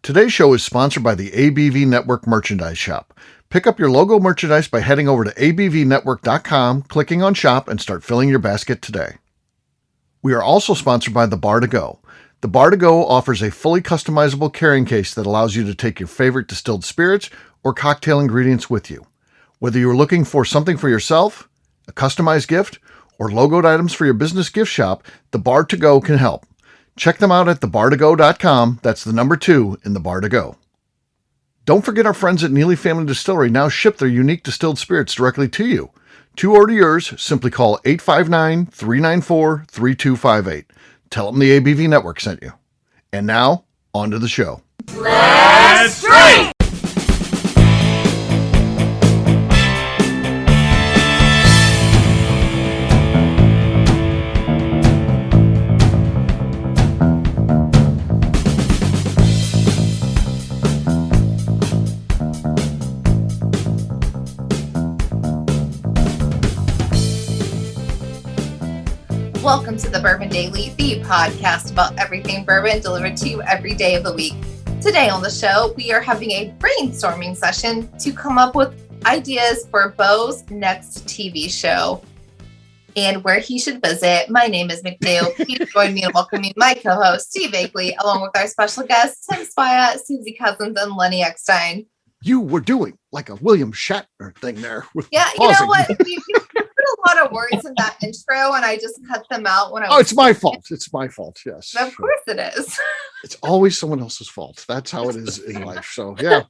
Today's show is sponsored by the ABV Network Merchandise Shop. Pick up your logo merchandise by heading over to abvnetwork.com, clicking on Shop, and start filling your basket today. We are also sponsored by the Bar to Go. The Bar to Go offers a fully customizable carrying case that allows you to take your favorite distilled spirits or cocktail ingredients with you. Whether you're looking for something for yourself, a customized gift, or logoed items for your business gift shop, the Bar to Go can help. Check them out at thebar2go.com. That's the number 2 in the Bar to Go. Don't forget our friends at Neely Family Distillery now ship their unique distilled spirits directly to you. To order yours, simply call 859-394-3258. Tell them the ABV Network sent you. And now, on to the show. Let's drink! Welcome to the Bourbon Daily, the podcast about everything bourbon delivered to you every day of the week. Today on the show, we are having a brainstorming session to come up with ideas for Beau's next TV show and where he should visit. My name is McNew. Please join me in welcoming my co-host, Steve Akeley, along with our special guests, Tim Spia, Susie Cousins, and Lenny Eckstein. You were doing like a William Shatner thing there. Yeah, you know what? You put a lot of words in that intro, and I just cut them out when I was. Oh, it's my fault. It's my fault. Yes. Of course it is. It's always someone else's fault. That's how it is in life. So, yeah.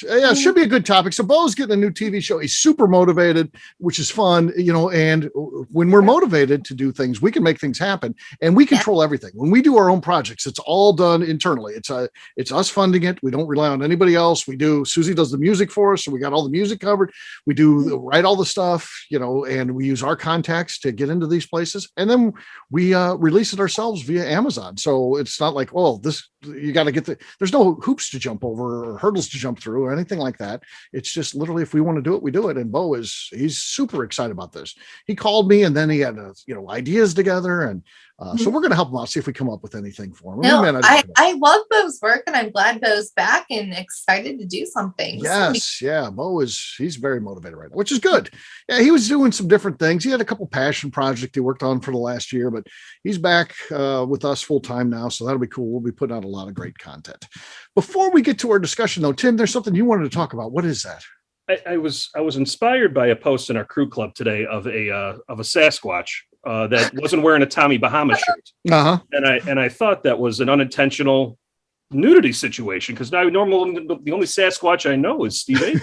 It should be a good topic. So Beau's getting a new TV show. He's super motivated, which is fun, and when we're motivated to do things, we can make things happen, and we control everything. When we do our own projects, it's all done internally. It's us funding it. We don't rely on anybody else. Susie does the music for us. So we got all the music covered. We write all the stuff, and we use our contacts to get into these places. And then we release it ourselves via Amazon. So it's not like, you got to there's no hoops to jump over or hurdles to jump through or anything like that. It's just literally, if we want to do it, we do it. And Beau he's super excited about this. He called me and then he had ideas together, and so we're going to help him out, see if we come up with anything for him. No, I love Beau's work, and I'm glad Beau's back and excited to do something. Yes, yeah, Beau he's very motivated right now, which is good. Yeah, he was doing some different things. He had a couple passion projects he worked on for the last year, but he's back with us full time now, so that'll be cool. We'll be putting out a lot of great content. Before we get to our discussion, though, Tim, there's something you wanted to talk about. What is that? I was inspired by a post in our crew club today of a Sasquatch that wasn't wearing a Tommy Bahama shirt. Uh-huh. And I thought that was an unintentional nudity situation, because now normally the only Sasquatch I know is Steve A.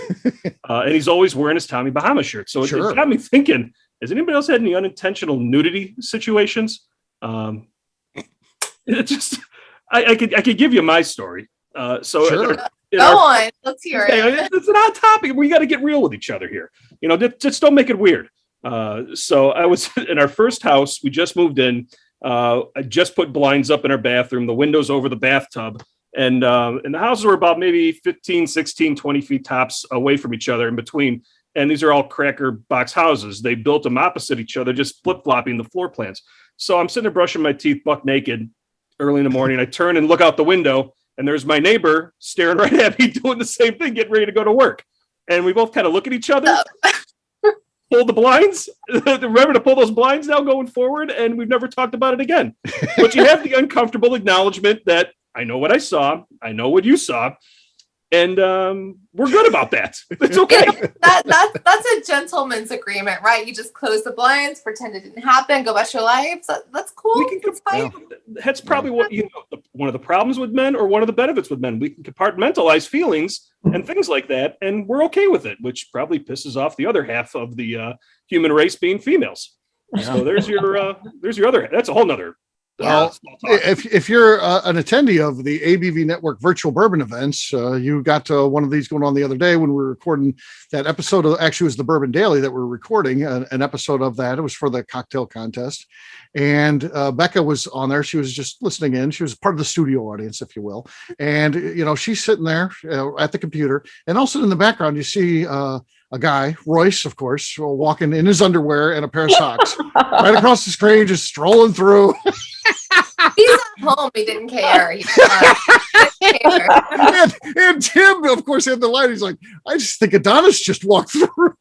And he's always wearing his Tommy Bahama shirt. So it got me thinking, has anybody else had any unintentional nudity situations? I could give you my story. Go on, let's hear it. It's an odd topic. We got to get real with each other here. Just don't make it weird. So I was in our first house. We just moved in. I just put blinds up in our bathroom, the windows over the bathtub. And the houses were about maybe 15, 16, 20 feet tops away from each other in between. And these are all cracker box houses. They built them opposite each other, just flip-flopping the floor plans. So I'm sitting there brushing my teeth, buck naked, early in the morning. I turn and look out the window, and there's my neighbor staring right at me doing the same thing, getting ready to go to work. And we both kind of look at each other, pull the blinds, remember to pull those blinds now going forward, and we've never talked about it again. But you have the uncomfortable acknowledgement that I know what I saw, I know what you saw, and we're good about that. It's okay. That's a gentleman's agreement, right? You just close the blinds, pretend it didn't happen, go about your lives. That's cool. That's probably what one of the problems with men, or one of the benefits with men. We can compartmentalize feelings and things like that, and we're okay with it, which probably pisses off the other half of the human race, being females. Yeah. So there's your other. That's a whole nother. If you're an attendee of the ABV Network virtual bourbon events, you got one of these going on the other day when we were recording that episode. Actually, it was the Bourbon Daily that we're recording an episode of that. It was for the cocktail contest, and Becca was on there. She was just listening in. She was part of the studio audience, if you will. And she's sitting there at the computer, and also in the background you see a guy, Royce, of course, walking in his underwear and a pair of socks right across the screen, just strolling through. He's at home. He didn't care. Tim, of course, had the line. He's like, I just think Adonis just walked through.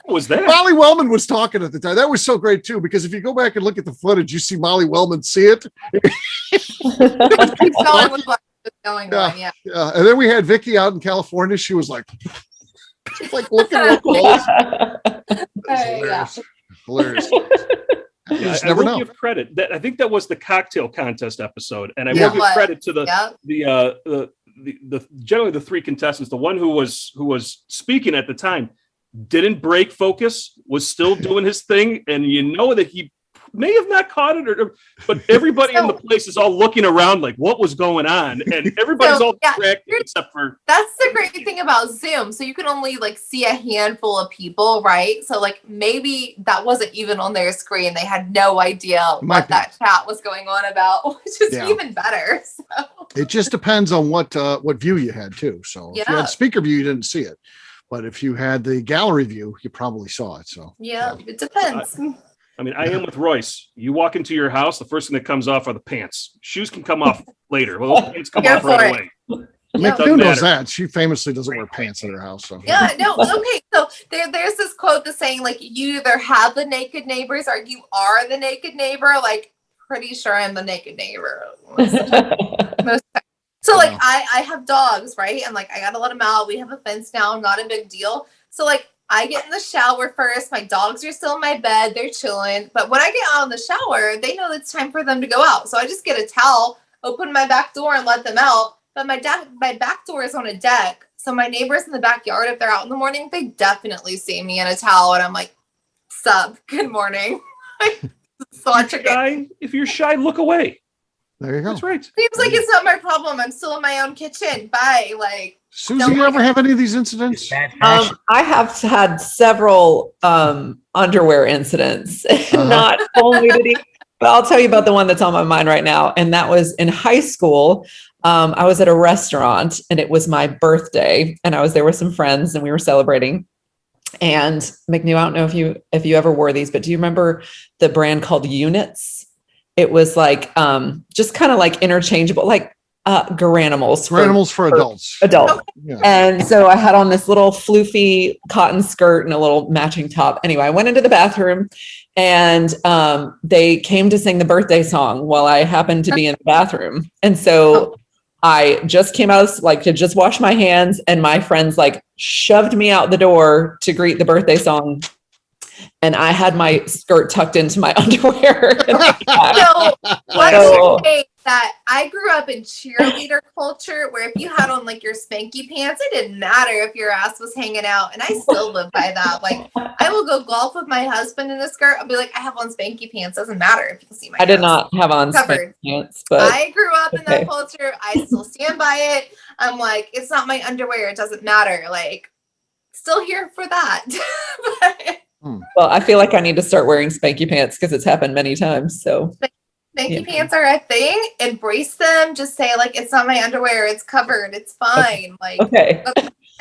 What was that? Molly Wellman was talking at the time. That was so great too, because if you go back and look at the footage, you see Molly Wellman see it. Keep going with what was going on. Yeah. And then we had Vicky out in California. She was like looking real close. Hilarious. You just never know. Give credit. I think that was the cocktail contest episode, and I will give credit to the generally the three contestants. The one who was speaking at the time didn't break focus, was still doing his thing, and you know that he may have not caught it, but everybody in the place is all looking around like what was going on, and everybody's all distracted except for. That's the great thing about Zoom. So you can only see a handful of people, right? So maybe that wasn't even on their screen. They had no idea what that chat was going on about, which is even better. So. It just depends on what view you had too. So if you had speaker view, you didn't see it. But if you had the gallery view, you probably saw it. So it depends. I mean, I am with Royce. You walk into your house, the first thing that comes off are the pants. Shoes can come off later. Well, those pants come off right away. McNew knows that. She famously doesn't wear pants in her house. So okay. So there's this quote that's saying you either have the naked neighbors or you are the naked neighbor. Pretty sure I'm the naked neighbor most of the time. So I have dogs, right? And I gotta let them out. We have a fence now, not a big deal. So I get in the shower first. My dogs are still in my bed. They're chilling. But when I get out of the shower, they know it's time for them to go out. So I just get a towel, open my back door and let them out. But my back door is on a deck. So my neighbors in the backyard, if they're out in the morning, they definitely see me in a towel. And I'm like, sup, good morning. If you're shy, look away. There you go. That's right. Seems like it's not my problem. I'm still in my own kitchen. Bye. Susie, you ever have any of these incidents? I have had several underwear incidents, not only nudity, but I'll tell you about the one that's on my mind right now. And that was in high school. I was at a restaurant and it was my birthday and I was there with some friends and we were celebrating. And McNew, I don't know if you ever wore these, but do you remember the brand called Units? It was just kind of interchangeable, Garanimals. Garanimals for adults. Adults. Yeah. And so I had on this little floofy cotton skirt and a little matching top. Anyway, I went into the bathroom and they came to sing the birthday song while I happened to be in the bathroom. And so I just came out to just wash my hands and my friends shoved me out the door to greet the birthday song. And I had my skirt tucked into my underwear. So let's say that I grew up in cheerleader culture where if you had on your spanky pants, it didn't matter if your ass was hanging out. And I still live by that. I will go golf with my husband in a skirt. I'll be I have on spanky pants. Doesn't matter if you can see my I did not have on spanky pants, but I grew up in that culture. I still stand by it. I'm it's not my underwear. It doesn't matter. Still here for that. Well, I feel I need to start wearing spanky pants because it's happened many times. So spanky pants are a thing. Embrace them. Just say it's not my underwear. It's covered. It's fine.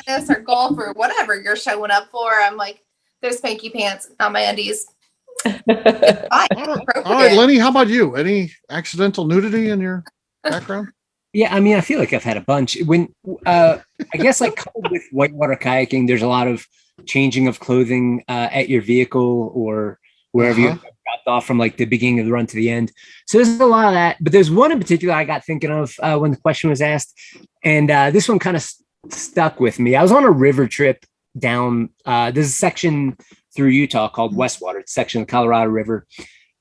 This or golf or whatever you're showing up for. I'm there's spanky pants, not my undies. All right, Lenny, how about you? Any accidental nudity in your background? Yeah, I mean, I feel I've had a bunch. When I guess coupled with whitewater kayaking, there's a lot of changing of clothing at your vehicle or wherever you dropped off from the beginning of the run to the end. So there's a lot of that, but there's one in particular I got thinking of when the question was asked, and this one kind of stuck with me. I was on a river trip down. There's a section through Utah called Westwater. It's a section of the Colorado River,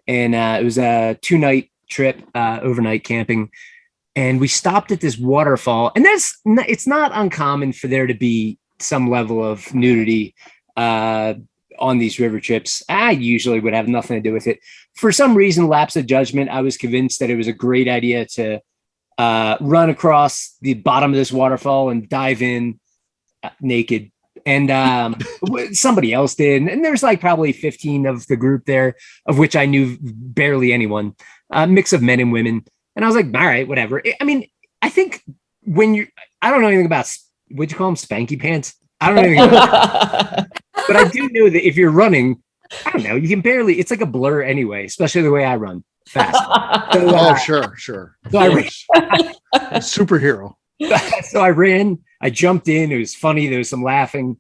and it was a 2-night trip, overnight camping. And we stopped at this waterfall, and it's not uncommon for there to be some level of nudity on these river trips. I usually would have nothing to do with it. For some reason, lapse of judgment, I was convinced that it was a great idea to run across the bottom of this waterfall and dive in naked. And somebody else did. And there's probably 15 of the group there, of which I knew barely anyone, a mix of men and women. And I was all right, whatever. I mean, I think I don't know anything about, what'd you call them? Spanky pants? I don't know anything about that. But I do know that if you're running, I don't know, you can barely, it's a blur anyway, especially the way I run. fast. Oh, sure. So I ran. Superhero. So I ran. I jumped in. It was funny. There was some laughing,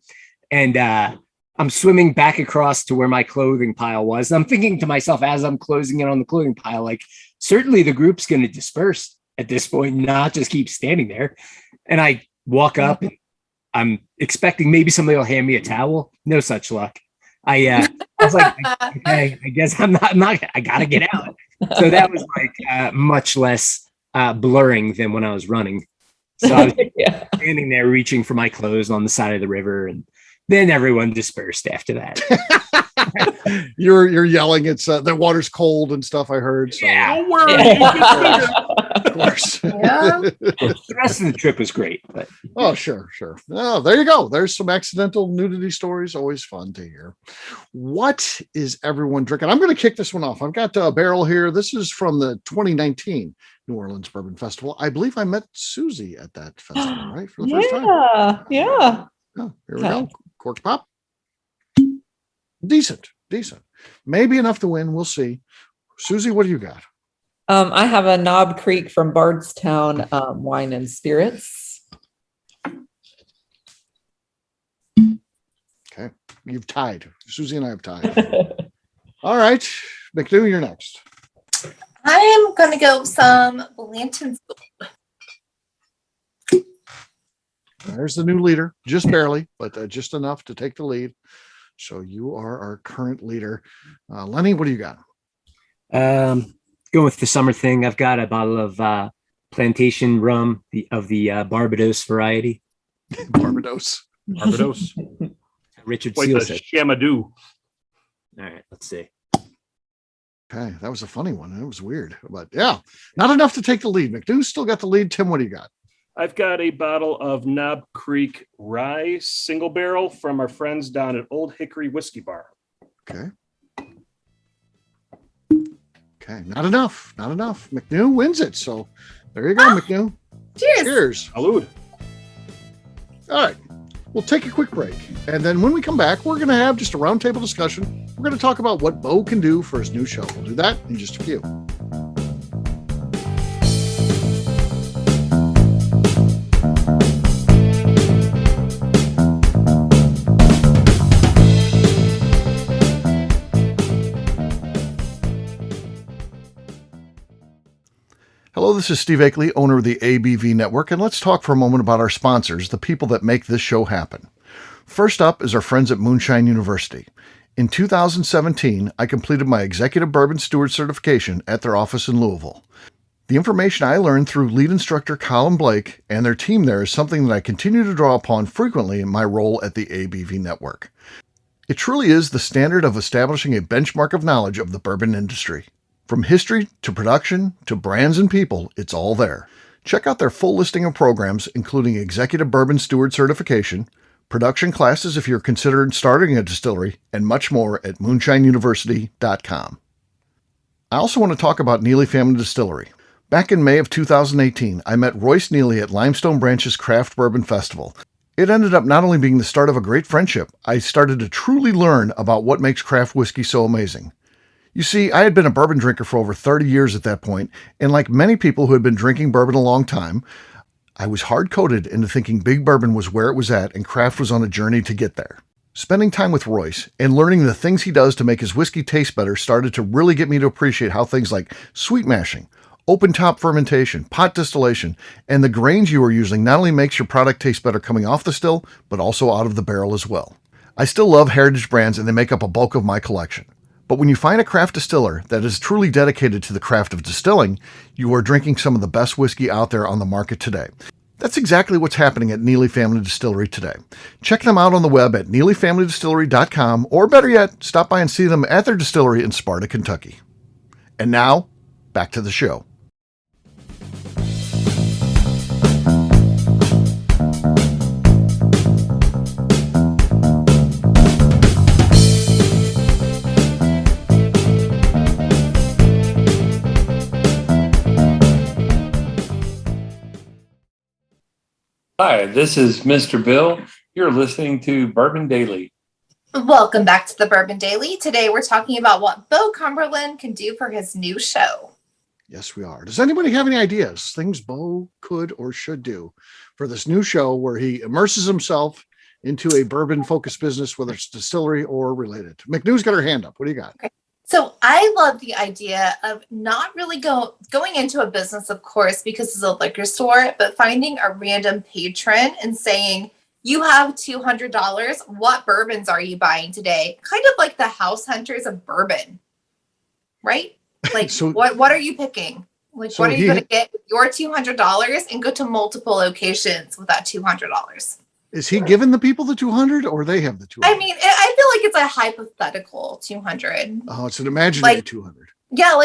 and I'm swimming back across to where my clothing pile was. And I'm thinking to myself as I'm closing in on the clothing pile, like, certainly the group's going to disperse at this point, not just keep standing there. And I walk up and I'm expecting maybe somebody will hand me a towel. No such luck. I was like, okay, I guess I'm not, I got to get out. So that was like much less blurring than when I was running. So I was standing there reaching for my clothes on the side of the river, and then everyone dispersed after that. You're yelling. It's the water's cold and stuff. I heard. So. Yeah. Don't worry. Of course. Yeah. The rest of the trip was great. But Oh, sure. Oh, there you go. There's some accidental nudity stories. Always fun to hear. What is everyone drinking? I'm going to kick this one off. I've got a barrel here. This is from the 2019 New Orleans Bourbon Festival. I believe I met Susie at that festival, right? For the first time. Yeah. Oh, here we go. Corks pop. Decent. Maybe enough to win. We'll see. Susie, what do you got? I have a Knob Creek from Bardstown Wine and Spirits. Okay. You've tied. Susie and I have tied. All right. McNew, you're next. I am going to go with some Blanton's. There's the new leader. Just barely, but just enough to take the lead. So you are our current leader. Lenny, what do you got? Going with the summer thing, I've got a bottle of plantation rum of the Barbados variety. Barbados. Richard Quite Seal the said. Shamadoo. All right, let's see. Okay, that was a funny one. It was weird, but yeah, not enough to take the lead. McNew still got the lead. Tim, what do you got? I've got a bottle of Knob Creek Rye single barrel from our friends down at Old Hickory Whiskey Bar. Okay, not enough. McNew wins it. So there you go, McNew. Cheers. Salud. All right, we'll take a quick break. And then when we come back, we're going to have just a roundtable discussion. We're going to talk about what Bo can do for his new show. We'll do that in just a few. Hello, this is Steve Akeley, owner of the ABV Network, and let's talk for a moment about our sponsors, the people that make this show happen. First up is our friends at Moonshine University. In 2017, I completed my Executive Bourbon Steward certification at their office in Louisville. The information I learned through lead instructor Colin Blake and their team there is something that I continue to draw upon frequently in my role at the ABV Network. It truly is the standard of establishing a benchmark of knowledge of the bourbon industry. From history to production to brands and people, it's all there. Check out their full listing of programs, including Executive Bourbon Steward certification, production classes if you're considering starting a distillery, and much more at moonshineuniversity.com. I also want to talk about Neely Family Distillery. Back in May of 2018, I met Royce Neely at Limestone Branch's Craft Bourbon Festival. It ended up not only being the start of a great friendship, I started to truly learn about what makes craft whiskey so amazing. You see, I had been a bourbon drinker for over 30 years at that point, and like many people who had been drinking bourbon a long time, I was hard-coded into thinking big bourbon was where it was at and craft was on a journey to get there. Spending time with Royce and learning the things he does to make his whiskey taste better started to really get me to appreciate how things like sweet mashing, open top fermentation, pot distillation, and the grains you are using not only makes your product taste better coming off the still, but also out of the barrel as well. I still love heritage brands and they make up a bulk of my collection. But when you find a craft distiller that is truly dedicated to the craft of distilling, you are drinking some of the best whiskey out there on the market today. That's exactly what's happening at Neely Family Distillery today. Check them out on the web at neelyfamilydistillery.com, or better yet, stop by and see them at their distillery in Sparta, Kentucky. And now, back to the show. Hi, this is Mr. Bill. You're listening to Bourbon Daily. Welcome back to the Bourbon Daily. Today we're talking about what Bo Cumberland can do for his new show. Yes, we are. Does anybody have any ideas, things Bo could or should do for this new show where he immerses himself into a bourbon-focused business, whether it's distillery or related? McNew's got her hand up. What do you got? Okay. So I love the idea of not really going into a business, of course, because it's a liquor store, but finding a random patron and saying, you have $200. What bourbons are you buying today? Kind of like the house hunters of bourbon, right? Like, so, what are you picking? Like, so what are you going to get with your $200 and go to multiple locations with that $200? Is he giving the people the 200 or they have the 200? I mean, I feel like it's a hypothetical 200. Oh, it's an imaginary 200. Yeah,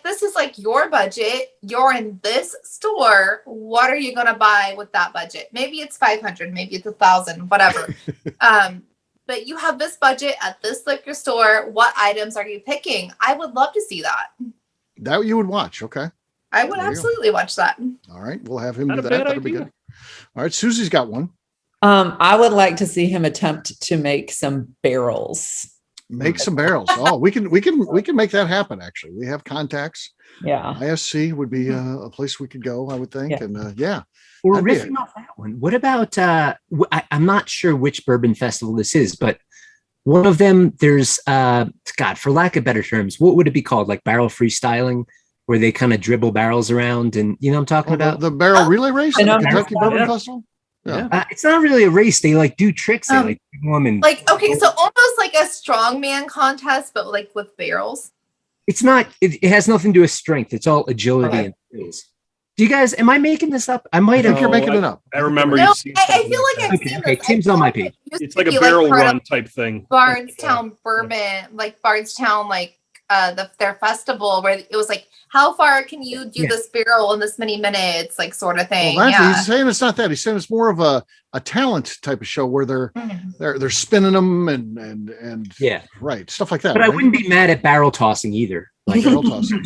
this is like your budget. You're in this store. What are you going to buy with that budget? Maybe it's 500, maybe it's 1,000, whatever. But you have this budget at this liquor store. What items are you picking? I would love to see that. That you would watch. Okay. I would absolutely watch that. All right. We'll have him do that. That'll be good. All right. Susie's got one. I would like to see him attempt to make some barrels. Make some barrels. Oh, we can make that happen. Actually, we have contacts. Yeah. ISC would be a place we could go, I would think. Yeah. And We're riffing off that one. What about, I'm not sure which bourbon festival this is, but one of them, there's, for lack of better terms, what would it be called? Like barrel freestyling, where they kind of dribble barrels around, and you know what I'm talking about? The barrel relay race at the Kentucky Bourbon Festival? Yeah. It's not really a race. They do tricks. They women. So almost like a strongman contest, but like with barrels. It's not. It has nothing to do with strength. It's all agility and skills. Do you guys? Am I making this up? I might have. You're making it up. I remember. No, I feel like I've seen this. Tim's on my page. It's like a barrel run type thing. Bardstown Bourbon, like Bardstown, their festival where it was like, how far can you do this barrel in this many minutes, like sort of thing. Well, he's saying it's not that. He's saying it's more of a talent type of show where they're spinning them and right, stuff like that. But I wouldn't be mad at barrel tossing either. Like barrel tossing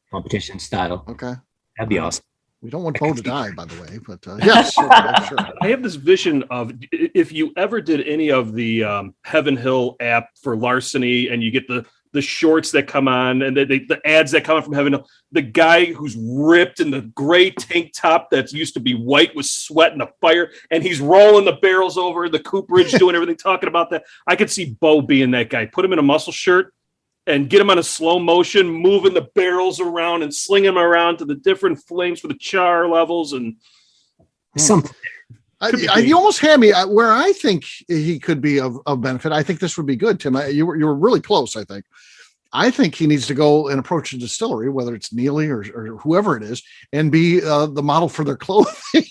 competition style. Okay, that'd be awesome. We don't want Bo to die, by the way, but yes. Sure. I have this vision of if you ever did any of the Heaven Hill app for larceny, and you get the shorts that come on and the ads that come on from Heaven Hill, the guy who's ripped in the gray tank top that used to be white with sweat and the fire, and he's rolling the barrels over the cooperage, doing everything, talking about that. I could see Bo being that guy. Put him in a muscle shirt and get him on a slow motion, moving the barrels around and slinging them around to the different flames for the char levels and something. You almost had me where I think he could be of benefit. I think this would be good, Tim. You were really close, I think. I think he needs to go and approach a distillery, whether it's Neely or whoever it is, and be the model for their clothing.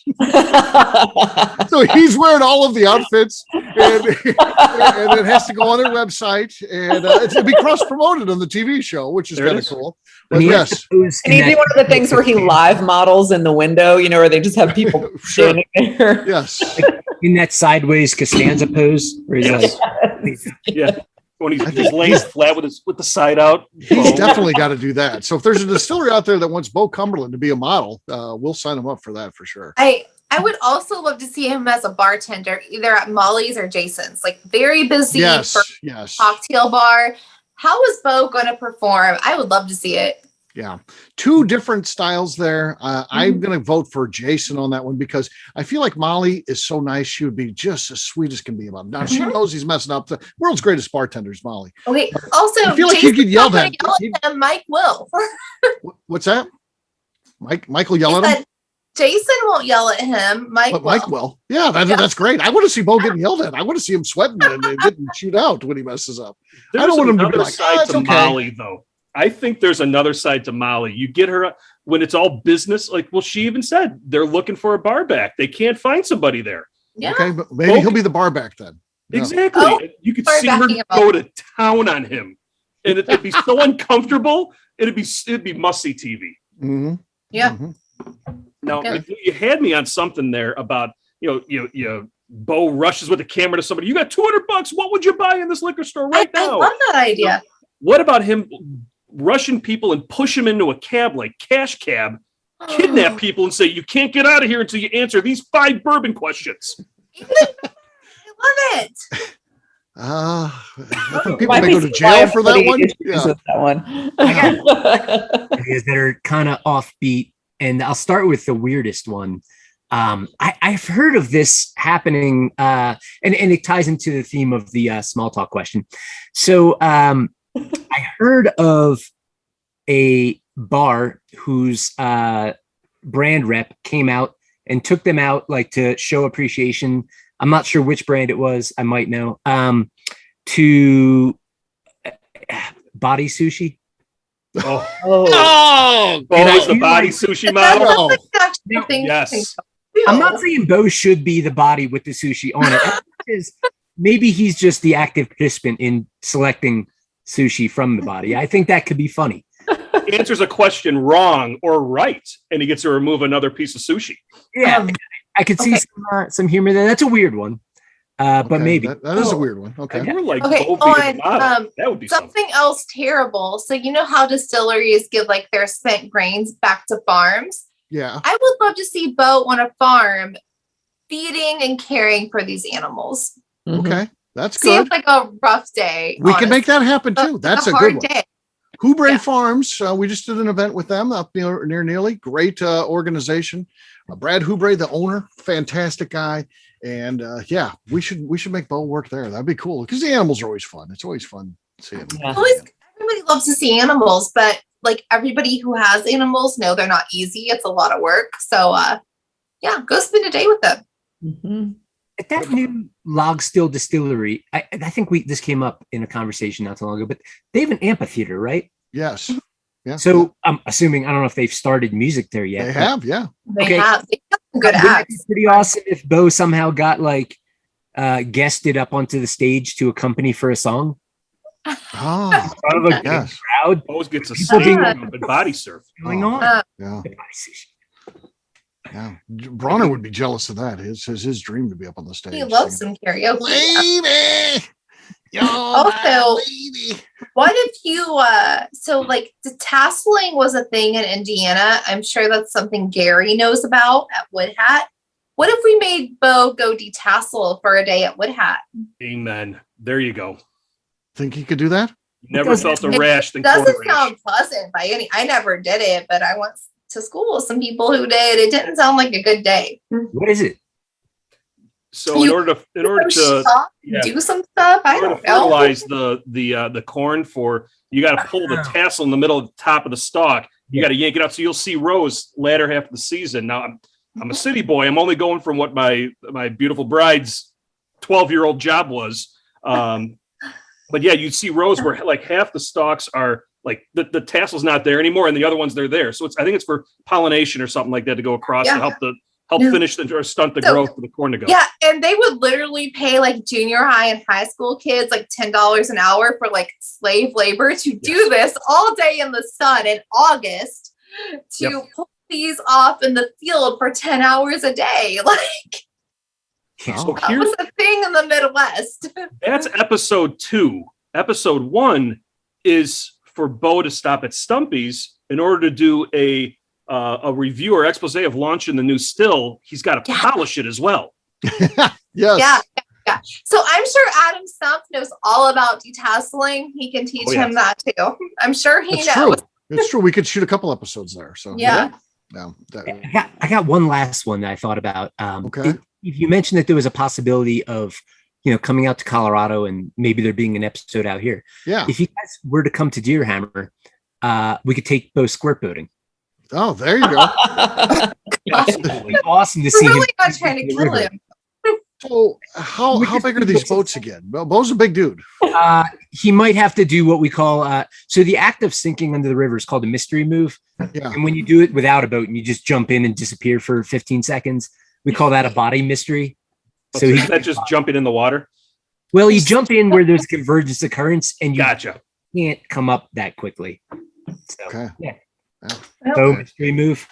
So he's wearing all of the outfits, and it has to go on their website, and it'll be cross-promoted on the TV show, which is kind of cool. But yes. And he'd be one of the things where he live models in the window, where they just have people standing there. Yes. In that sideways Costanza pose, where he's when he's laying flat with the side out. He's definitely got to do that. So if there's a distillery out there that wants Bo Cumberland to be a model, we'll sign him up for that for sure. I would also love to see him as a bartender, either at Molly's or Jason's, like very busy cocktail bar. How is Bo going to perform? I would love to see it. Yeah. Two different styles there. I'm going to vote for Jason on that one because I feel like Molly is so nice. She would be just as sweet as can be about him. Now she knows he's messing up. The world's greatest bartender is Molly. Okay. Also, I feel like you could yell at him. Mike will. What's that? Michael yell at him? Jason won't yell at him. Mike will. Yeah, that's great. I want to see Bo getting yelled at. I want to see him sweating and getting chewed out when he messes up. I don't want him to be like, it's okay. Molly, though. I think there's another side to Molly. You get her when it's all business. She even said they're looking for a bar back. They can't find somebody there. Yeah. Okay, but maybe he'll be the bar back then. Exactly. Oh, you could see her go to town on him, and it'd be so uncomfortable. It'd be must-see TV. Mm-hmm. Yeah. Mm-hmm. Now you had me on something there about Bo rushes with the camera to somebody. You got $200. What would you buy in this liquor store now? I love that idea. What about him rushing people and push them into a cab like Cash Cab, kidnap people and say, you can't get out of here until you answer these 5 bourbon questions? I love it. I think people may go to jail for that one. Yeah. That one. Ideas that are kind of offbeat, and I'll start with the weirdest one. I've heard of this happening, and it ties into the theme of the small talk question. So I heard of a bar whose brand rep came out and took them out like to show appreciation. I'm not sure which brand it was. I might know. To body sushi. Oh, is the body sushi model? Yes. I'm not saying Bo should be the body with the sushi on it. Maybe he's just the active participant in selecting sushi from the body. I think that could be funny. He answers a question wrong or right, and he gets to remove another piece of sushi. Yeah, I could see some humor there. That's a weird one, but maybe that is a weird one. Okay, that would be something else terrible. So you know how distilleries give like their spent grains back to farms? Yeah, I would love to see Bo on a farm feeding and caring for these animals. Okay, that's good. Seems like a rough day. We can make that happen too. That's a good one. Day. Hubre Farms. We just did an event with them up near Nearly. Great organization. Brad Hubre, the owner, fantastic guy. And we should make Bo work there. That'd be cool because the animals are always fun. It's always fun seeing them. Everybody loves to see animals, but like everybody who has animals know they're not easy. It's a lot of work. So go spend a day with them. Mm-hmm. At that new log still distillery, I think this came up in a conversation not so long ago, but they have an amphitheater, right? Yes. Yeah. So I'm assuming, I don't know if they've started music there yet. They have, yeah. They have some good acts. It's pretty awesome if Bo somehow got like guested up onto the stage to accompany for a song. Oh, front of a yes. crowd. Always gets a stage and body surf Going on. Yeah. Yeah, Bronner would be jealous of that. His dream to be up on the stage. He loves some karaoke. Lady, also, lady. What if you so like detasseling was a thing in Indiana? I'm sure that's something Gary knows about at Wood Hat. What if we made Bo go detassel for a day at Wood Hat? Amen. There you go. Think he could do that? Never felt a rash. It doesn't sound pleasant by any. I never did it, but I went to school with some people who did. It didn't sound like a good day. What is it? So in order to do some stuff, I don't know. Fertilize the corn you got to pull the tassel in the middle of the top of the stalk. You got to yank it out. So you'll see rows latter half of the season. Now I'm a city boy. I'm only going from what my beautiful bride's 12-year-old job was. But yeah, you see rows where like half the stalks are like the tassel's not there anymore, and the other ones they're there. So I think it's for pollination or something like that to go across to help finish or stunt the growth of the corn to go. Yeah, and they would literally pay like junior high and high school kids like $10 an hour for like slave labor to do this all day in the sun in August to pull these off in the field for 10 hours a day. Like that was a thing in the Midwest. That's episode 2. Episode 1 is for Bo to stop at Stumpy's in order to do a review or expose of launching the new still. He's got to polish it as well. Yes. Yeah. So I'm sure Adam Stump knows all about detasseling. He can teach him that too. I'm sure he knows. True. It's true. We could shoot a couple episodes there. So yeah. I got one last one that I thought about. Okay. You mentioned that there was a possibility of coming out to Colorado and maybe there being an episode out here. Yeah. If you guys were to come to Deerhammer, we could take Bo squirt boating. Oh, there you go. Awesome to see We're really him. not trying to kill him. So how big are these boats again? Bo's a big dude. He might have to do what we call so the act of sinking under the river is called a mystery move. Yeah. And when you do it without a boat and you just jump in and disappear for 15 seconds, we call that a body mystery. So is that just jumping in the water? Well, you jump in where there's convergence occurrence and you can't come up that quickly. So, okay. Yeah. So mystery move.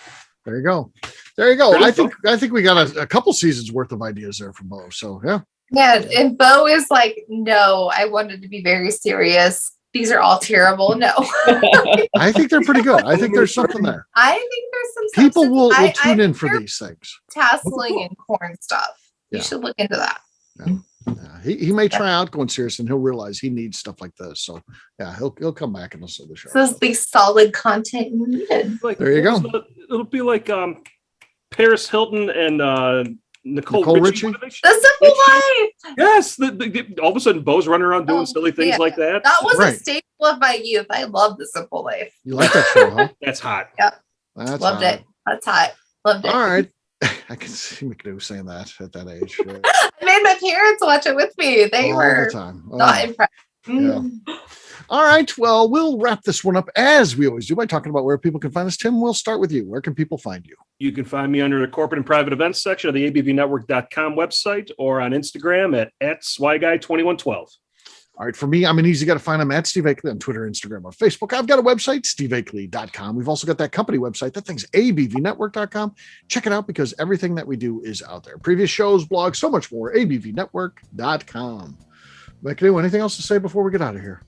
There you go. I think we got a couple seasons worth of ideas there from Bo. So yeah. Yeah, and Bo is like, no, I wanted to be very serious. These are all terrible. No. I think they're pretty good. I think there's something there. I think there's some people will tune in for these things. Tasseling and corn stuff. You should look into that. He may try out going serious, and he'll realize he needs stuff like this. So yeah, he'll come back and listen to the show. This is the solid content you needed. Like, there you go. It'll be like Paris Hilton and Nicole Richie. The Simple Life. Yes. All of a sudden, Bo's running around doing silly things like that. That was a staple of my youth. I love The Simple Life. You like that show, huh? That's hot. Yep. That's loved hot. it. That's hot. Loved it. All right. I can see McNew saying that at that age. Right? I made my parents watch it with me. They all were the time. not impressed. Yeah. All right. Well, we'll wrap this one up as we always do by talking about where people can find us. Tim, we'll start with you. Where can people find you? You can find me under the corporate and private events section of the abvnetwork.com website or on Instagram at swyguy2112. All right. For me, I'm an easy guy to find. I'm at Steve Akeley on Twitter, Instagram, or Facebook. I've got a website, steveakeley.com. We've also got that company website. That thing's abvnetwork.com. Check it out because everything that we do is out there. Previous shows, blogs, so much more. abvnetwork.com. McNew, anything else to say before we get out of here?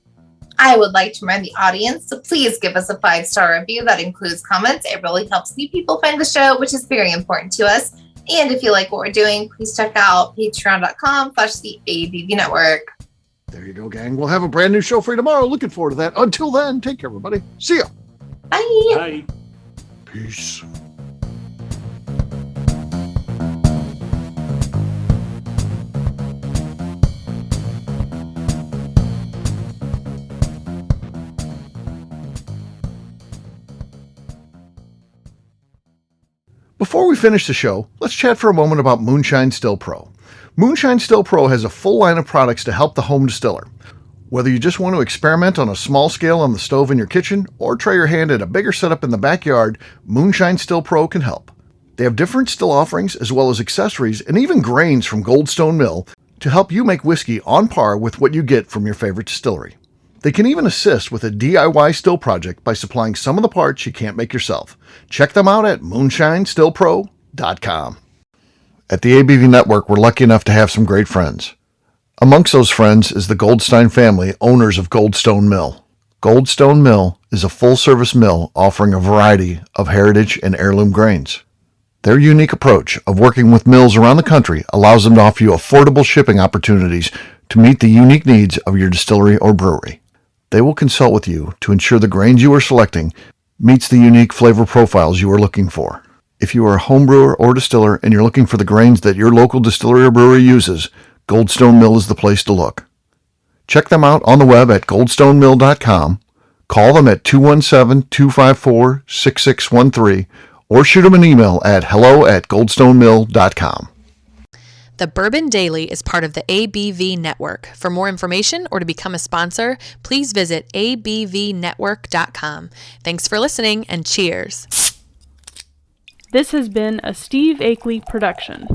I would like to remind the audience to please give us a 5-star review that includes comments. It really helps new people find the show, which is very important to us. And if you like what we're doing, please check out patreon.com/the ABV Network. There you go, gang. We'll have a brand new show for you tomorrow. Looking forward to that. Until then, take care, everybody. See ya. Bye. Bye. Peace. Before we finish the show, let's chat for a moment about Moonshine Still Pro. Moonshine Still Pro has a full line of products to help the home distiller. Whether you just want to experiment on a small scale on the stove in your kitchen or try your hand at a bigger setup in the backyard, Moonshine Still Pro can help. They have different still offerings as well as accessories and even grains from Goldstone Mill to help you make whiskey on par with what you get from your favorite distillery. They can even assist with a DIY still project by supplying some of the parts you can't make yourself. Check them out at moonshinestillpro.com. At the ABV Network, we're lucky enough to have some great friends. Amongst those friends is the Goldstein family, owners of Goldstone Mill. Goldstone Mill is a full-service mill offering a variety of heritage and heirloom grains. Their unique approach of working with mills around the country allows them to offer you affordable shipping opportunities to meet the unique needs of your distillery or brewery. They will consult with you to ensure the grains you are selecting meets the unique flavor profiles you are looking for. If you are a home brewer or distiller and you're looking for the grains that your local distillery or brewery uses, Goldstone Mill is the place to look. Check them out on the web at goldstonemill.com, call them at 217-254-6613, or shoot them an email at hello@goldstonemill.com. The Bourbon Daily is part of the ABV Network. For more information or to become a sponsor, please visit abvnetwork.com. Thanks for listening and cheers. This has been a Steve Akeley production.